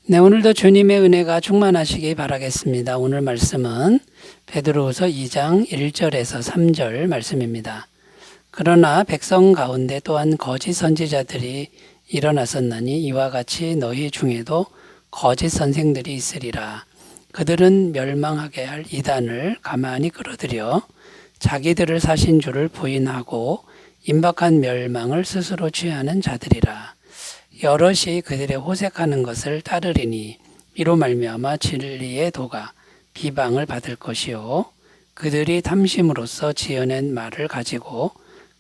네, 오늘도 주님의 은혜가 충만하시기 바라겠습니다. 오늘 말씀은 베드로후서 2장 1절에서 3절 말씀입니다. 그러나 백성 가운데 또한 거짓 선지자들이 일어났었나니 이와 같이 너희 중에도 거짓 선생들이 있으리라. 그들은 멸망하게 할 이단을 가만히 끌어들여 자기들을 사신 줄을 부인하고 임박한 멸망을 스스로 취하는 자들이라. 여럿이 그들의 호색하는 것을 따르리니 이로 말미암아 진리의 도가 비방을 받을 것이요 그들이 탐심으로써 지어낸 말을 가지고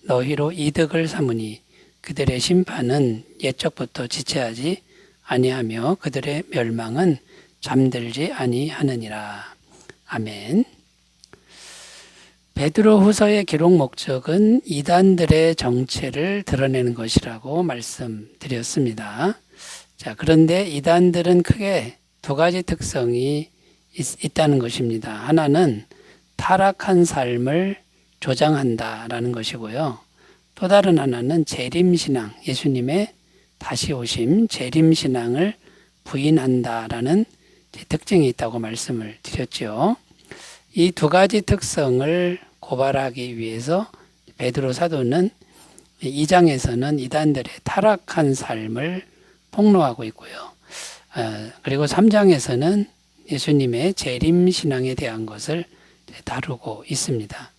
너희로 이득을 삼으니 그들의 심판은 옛적부터 지체하지 아니하며 그들의 멸망은 잠들지 아니하느니라. 아멘. 베드로후서의 기록 목적은 이단들의 정체를 드러내는 것이라고 말씀드렸습니다. 자, 그런데 이단들은 크게 두 가지 특성이 있다는 것입니다. 하나는 타락한 삶을 조장한다라는 것이고요. 또 다른 하나는 재림신앙, 예수님의 다시 오심, 재림신앙을 부인한다라는 특징이 있다고 말씀을 드렸죠. 이 두 가지 특성을 고발하기 위해서 베드로 사도는 2장에서는 이단들의 타락한 삶을 폭로하고 있고요. 그리고 3장에서는 예수님의 재림신앙에 대한 것을 다루고 있습니다.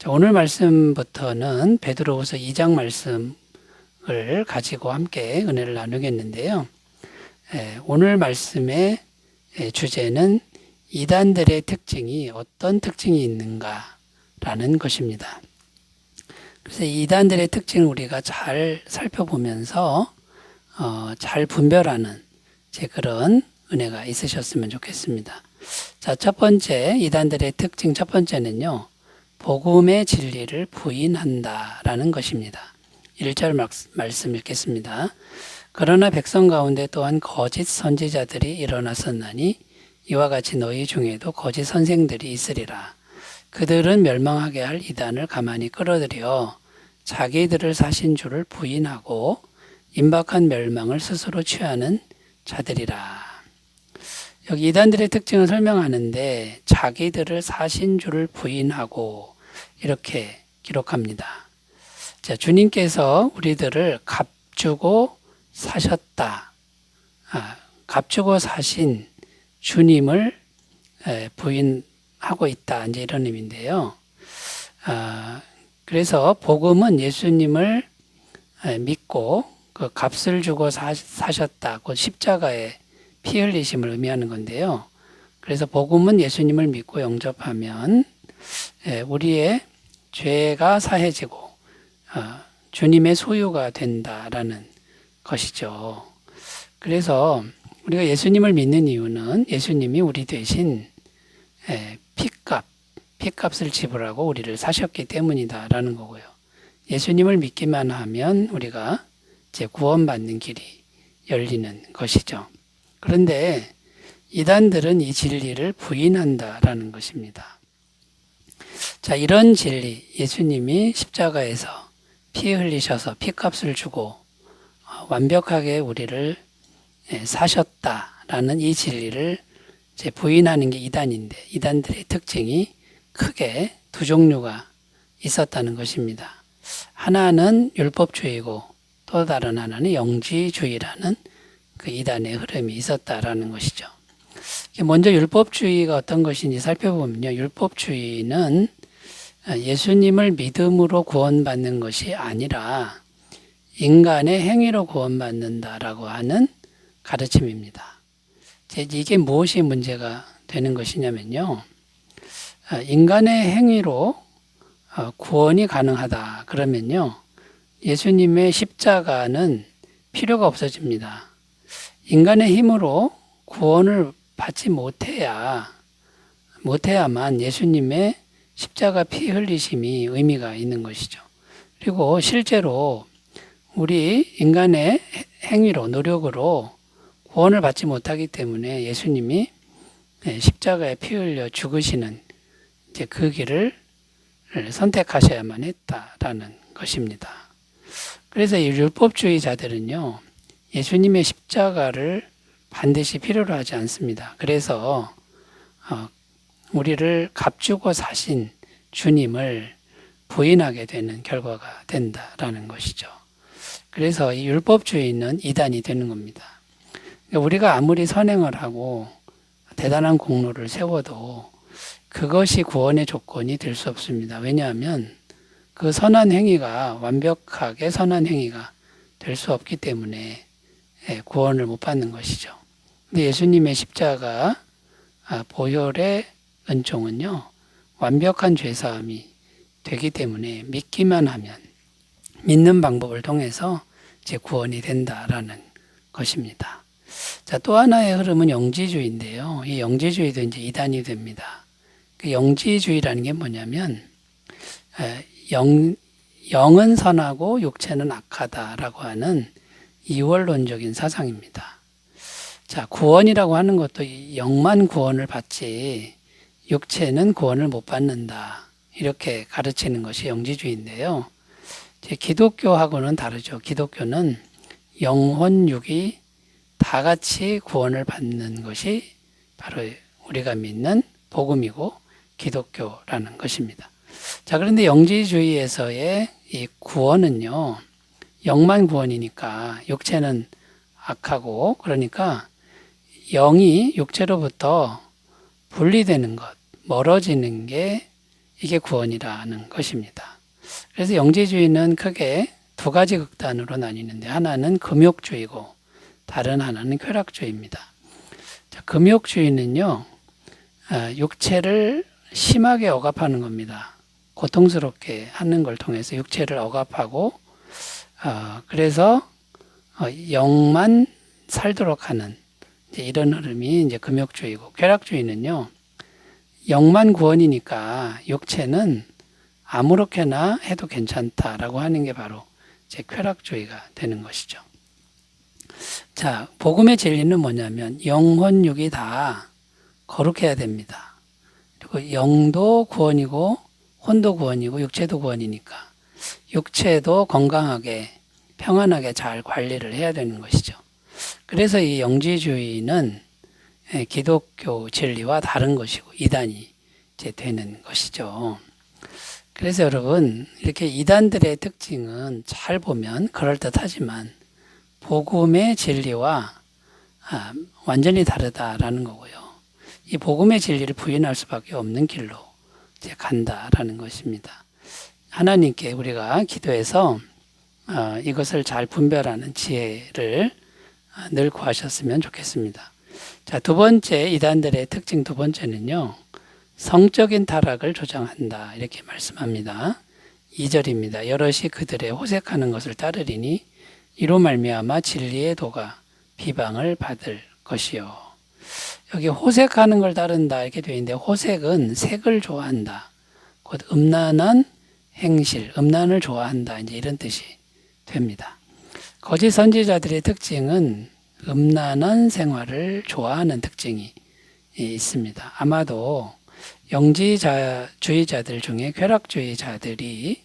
오늘 말씀부터는 베드로후서 2장 말씀을 가지고 함께 은혜를 나누겠는데요. 오늘 말씀의 주제는 이단들의 특징이 어떤 특징이 있는가라는 것입니다. 그래서 이단들의 특징을 우리가 잘 살펴보면서 잘 분별하는 그런 은혜가 있으셨으면 좋겠습니다. 자, 첫 번째 이단들의 특징 첫 번째는요. 복음의 진리를 부인한다라는 것입니다. 1절 말씀 읽겠습니다. 그러나 백성 가운데 또한 거짓 선지자들이 일어났었나니 이와 같이 너희 중에도 거짓 선생들이 있으리라. 그들은 멸망하게 할 이단을 가만히 끌어들여 자기들을 사신 줄을 부인하고 임박한 멸망을 스스로 취하는 자들이라. 여기 이단들의 특징을 설명하는데 자기들을 사신 줄을 부인하고 이렇게 기록합니다. 자, 주님께서 우리들을 값주고 사셨다. 값주고 사신 주님을 부인하고 있다. 이제 이런 의미인데요. 그래서 복음은 예수님을 믿고 그 값을 주고 사셨다. 그 십자가의 피 흘리심을 의미하는 건데요. 그래서 복음은 예수님을 믿고 영접하면 우리의 죄가 사해지고 주님의 소유가 된다라는 것이죠. 그래서 우리가 예수님을 믿는 이유는 예수님이 우리 대신 피값을 지불하고 우리를 사셨기 때문이다라는 거고요. 예수님을 믿기만 하면 우리가 이제 구원받는 길이 열리는 것이죠. 그런데 이단들은 이 진리를 부인한다라는 것입니다. 자, 이런 진리, 예수님이 십자가에서 피 흘리셔서 피값을 주고 완벽하게 우리를 사셨다라는 이 진리를 부인하는 게 이단인데 이단들의 특징이 크게 두 종류가 있었다는 것입니다. 하나는 율법주의고 또 다른 하나는 영지주의라는 그 이단의 흐름이 있었다라는 것이죠. 먼저 율법주의가 어떤 것인지 살펴보면요. 율법주의는 예수님을 믿음으로 구원받는 것이 아니라 인간의 행위로 구원받는다라고 하는 가르침입니다. 이게 무엇이 문제가 되는 것이냐면요. 인간의 행위로 구원이 가능하다 그러면요. 예수님의 십자가는 필요가 없어집니다. 인간의 힘으로 구원을 받지 못해야만 예수님의 십자가 피 흘리심이 의미가 있는 것이죠. 그리고 실제로 우리 인간의 행위로 노력으로 구원을 받지 못하기 때문에 예수님이 십자가에 피 흘려 죽으시는 이제 그 길을 선택하셔야만 했다라는 것입니다. 그래서 이 율법주의자들은요, 예수님의 십자가를 반드시 필요로 하지 않습니다. 그래서 우리를 값주고 사신 주님을 부인하게 되는 결과가 된다라는 것이죠. 그래서 이 율법주의는 이단이 되는 겁니다. 우리가 아무리 선행을 하고 대단한 공로를 세워도 그것이 구원의 조건이 될 수 없습니다. 왜냐하면 그 선한 행위가 완벽하게 선한 행위가 될 수 없기 때문에 구원을 못 받는 것이죠. 근데 예수님의 십자가 보혈의 은총은요, 완벽한 죄사함이 되기 때문에 믿기만 하면 믿는 방법을 통해서 이제 구원이 된다라는 것입니다. 자, 또 하나의 흐름은 영지주의인데요. 이 영지주의도 이제 이단이 됩니다. 그 영지주의라는 게 뭐냐면 영은 선하고 육체는 악하다라고 하는 이원론적인 사상입니다. 자, 구원이라고 하는 것도 영만 구원을 받지 육체는 구원을 못 받는다. 이렇게 가르치는 것이 영지주의인데요. 기독교하고는 다르죠. 기독교는 영혼, 육이 다 같이 구원을 받는 것이 바로 우리가 믿는 복음이고 기독교라는 것입니다. 자, 그런데 영지주의에서의 이 구원은요, 영만 구원이니까 육체는 악하고, 그러니까 영이 육체로부터 분리되는 것, 멀어지는 게 이게 구원이라는 것입니다. 그래서 영지주의는 크게 두 가지 극단으로 나뉘는데, 하나는 금욕주의고 다른 하나는 쾌락주의입니다. 자, 금욕주의는요, 육체를 심하게 억압하는 겁니다. 고통스럽게 하는 걸 통해서 육체를 억압하고, 그래서 영만 살도록 하는 이런 흐름이 이제 금욕주의고, 쾌락주의는요, 영만 구원이니까 육체는 아무렇게나 해도 괜찮다라고 하는 게 바로 이제 쾌락주의가 되는 것이죠. 자, 복음의 진리는 뭐냐면 영혼, 육이 다 거룩해야 됩니다. 그리고 영도 구원이고 혼도 구원이고 육체도 구원이니까 육체도 건강하게 평안하게 잘 관리를 해야 되는 것이죠. 그래서 이 영지주의는 기독교 진리와 다른 것이고 이단이 이제 되는 것이죠. 그래서 여러분, 이렇게 이단들의 특징은 잘 보면 그럴듯하지만 복음의 진리와 완전히 다르다라는 거고요. 이 복음의 진리를 부인할 수밖에 없는 길로 이제 간다라는 것입니다. 하나님께 우리가 기도해서 이것을 잘 분별하는 지혜를 늘 구하셨으면 좋겠습니다. 자, 두 번째 이단들의 특징 두 번째는요, 성적인 타락을 조장한다 이렇게 말씀합니다. 2절입니다. 여럿이 그들의 호색하는 것을 따르리니 이로 말미암아 진리의 도가 비방을 받을 것이요. 여기 호색하는 걸 따른다 이렇게 되어 있는데, 호색은 색을 좋아한다, 곧 음란한 행실, 음란을 좋아한다, 이제 이런 뜻이 됩니다. 거짓 선지자들의 특징은 음란한 생활을 좋아하는 특징이 있습니다. 아마도 영지주의자들 중에 쾌락주의자들이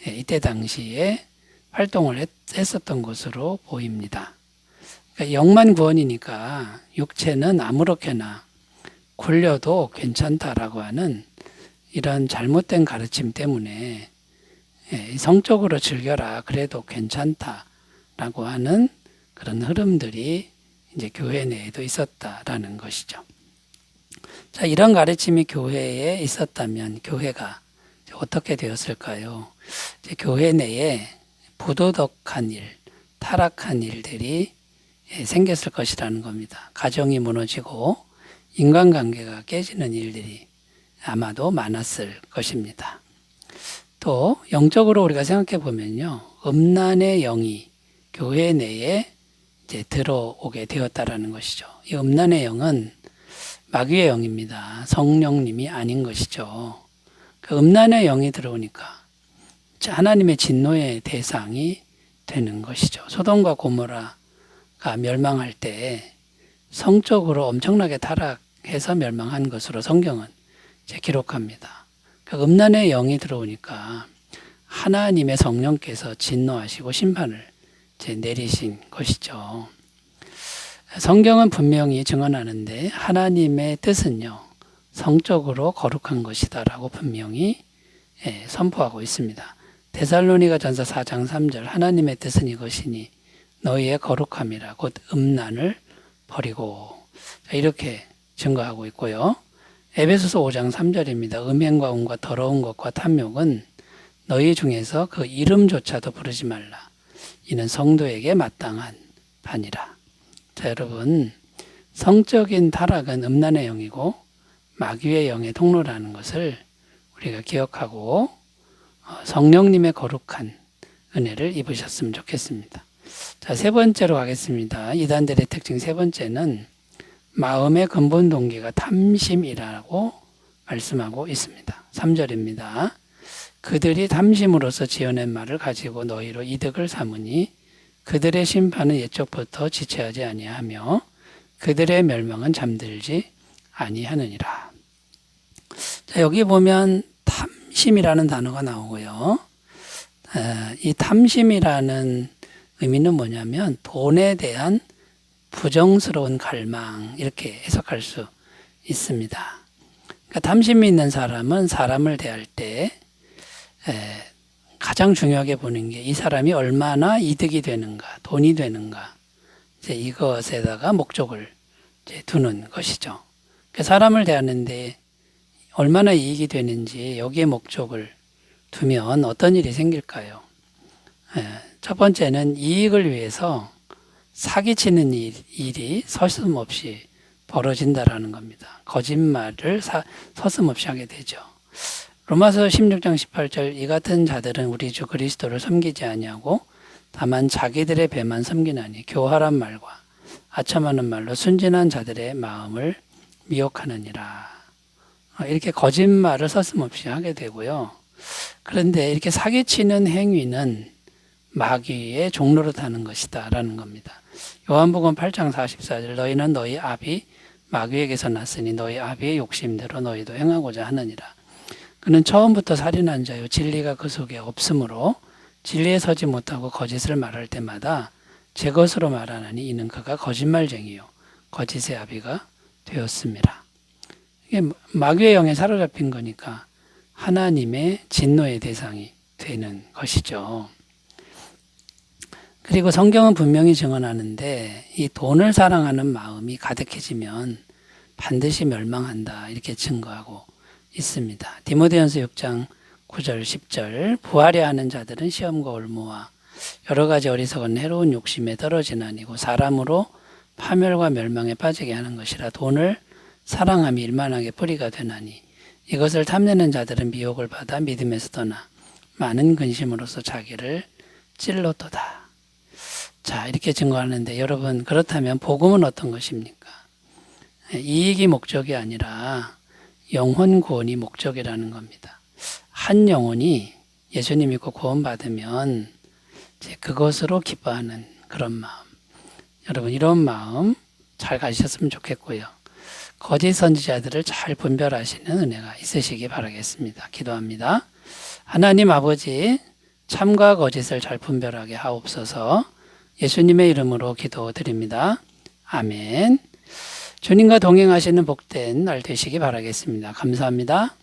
이때 당시에 활동을 했었던 것으로 보입니다. 그러니까 영만 구원이니까 육체는 아무렇게나 굴려도 괜찮다라고 하는 이런 잘못된 가르침 때문에 성적으로 즐겨라 그래도 괜찮다라고 하는 그런 흐름들이 이제 교회 내에도 있었다라는 것이죠. 자, 이런 가르침이 교회에 있었다면 교회가 어떻게 되었을까요? 이제 교회 내에 부도덕한 일, 타락한 일들이 생겼을 것이라는 겁니다. 가정이 무너지고 인간관계가 깨지는 일들이 아마도 많았을 것입니다. 또 영적으로 우리가 생각해 보면요, 음란의 영이 교회 내에 이제 들어오게 되었다라는 것이죠. 이 음란의 영은 마귀의 영입니다. 성령님이 아닌 것이죠. 그 음란의 영이 들어오니까 하나님의 진노의 대상이 되는 것이죠. 소돔과 고모라가 멸망할 때 성적으로 엄청나게 타락해서 멸망한 것으로 성경은 이제 기록합니다. 그 음란의 영이 들어오니까 하나님의 성령께서 진노하시고 심판을 이제 내리신 것이죠. 성경은 분명히 증언하는데 하나님의 뜻은요, 성적으로 거룩한 것이다라고 분명히 선포하고 있습니다. 데살로니가 전서 4장 3절 하나님의 뜻은 이것이니 너희의 거룩함이라 곧 음란을 버리고, 이렇게 증거하고 있고요. 에베소서 5장 3절입니다. 음행과 음과 더러운 것과 탐욕은 너희 중에서 그 이름조차도 부르지 말라. 이는 성도에게 마땅한 바니라. 자, 여러분, 성적인 타락은 음란의 영이고 마귀의 영의 통로라는 것을 우리가 기억하고 성령님의 거룩한 은혜를 입으셨으면 좋겠습니다. 자, 세 번째로 가겠습니다. 이단들의 특징 세 번째는 마음의 근본 동기가 탐심이라고 말씀하고 있습니다. 3절입니다. 그들이 탐심으로써 지어낸 말을 가지고 너희로 이득을 삼으니 그들의 심판은 옛적부터 지체하지 아니하며 그들의 멸망은 잠들지 아니하느니라. 자, 여기 보면 탐심이라는 단어가 나오고요. 이 탐심이라는 의미는 뭐냐면 돈에 대한 부정스러운 갈망, 이렇게 해석할 수 있습니다. 그러니까 탐심이 있는 사람은 사람을 대할 때 가장 중요하게 보는 게 이 사람이 얼마나 이득이 되는가, 돈이 되는가, 이제 이것에다가 목적을 이제 두는 것이죠. 그러니까 사람을 대하는데 얼마나 이익이 되는지 여기에 목적을 두면 어떤 일이 생길까요? 첫 번째는 이익을 위해서 사기치는 일이 서슴없이 벌어진다라는 겁니다. 거짓말을 서슴없이 하게 되죠. 로마서 16장 18절 이 같은 자들은 우리 주 그리스도를 섬기지 아니하고 다만 자기들의 배만 섬기나니 교활한 말과 아첨하는 말로 순진한 자들의 마음을 미혹하느니라. 이렇게 거짓말을 서슴없이 하게 되고요. 그런데 이렇게 사기치는 행위는 마귀의 종로로 타는 것이다 라는 겁니다. 요한복음 8장 44절 너희는 너희 아비 마귀에게서 났으니 너희 아비의 욕심대로 너희도 행하고자 하느니라. 그는 처음부터 살인한 자요 진리가 그 속에 없으므로 진리에 서지 못하고 거짓을 말할 때마다 제 것으로 말하나니 이는 그가 거짓말쟁이요 거짓의 아비가 되었습니다. 이게 마귀의 영에 사로잡힌 거니까 하나님의 진노의 대상이 되는 것이죠. 그리고 성경은 분명히 증언하는데 이 돈을 사랑하는 마음이 가득해지면 반드시 멸망한다 이렇게 증거하고 있습니다. 디모데전서 6장 9절 10절 부하려 하는 자들은 시험과 올무와 여러 가지 어리석은 해로운 욕심에 떨어진 아니고 사람으로 파멸과 멸망에 빠지게 하는 것이라 돈을 사랑함이 일만하게 뿌리가 되나니 이것을 탐내는 자들은 미혹을 받아 믿음에서 떠나 많은 근심으로써 자기를 찔렀도다. 자, 이렇게 증거하는데 여러분 그렇다면 복음은 어떤 것입니까? 이익이 목적이 아니라 영혼 구원이 목적이라는 겁니다. 한 영혼이 예수님 믿고 구원받으면 이제 그것으로 기뻐하는 그런 마음. 여러분 이런 마음 잘 가지셨으면 좋겠고요. 거짓 선지자들을 잘 분별하시는 은혜가 있으시기 바라겠습니다. 기도합니다. 하나님 아버지 참과 거짓을 잘 분별하게 하옵소서. 예수님의 이름으로 기도드립니다. 아멘. 주님과 동행하시는 복된 날 되시기 바라겠습니다. 감사합니다.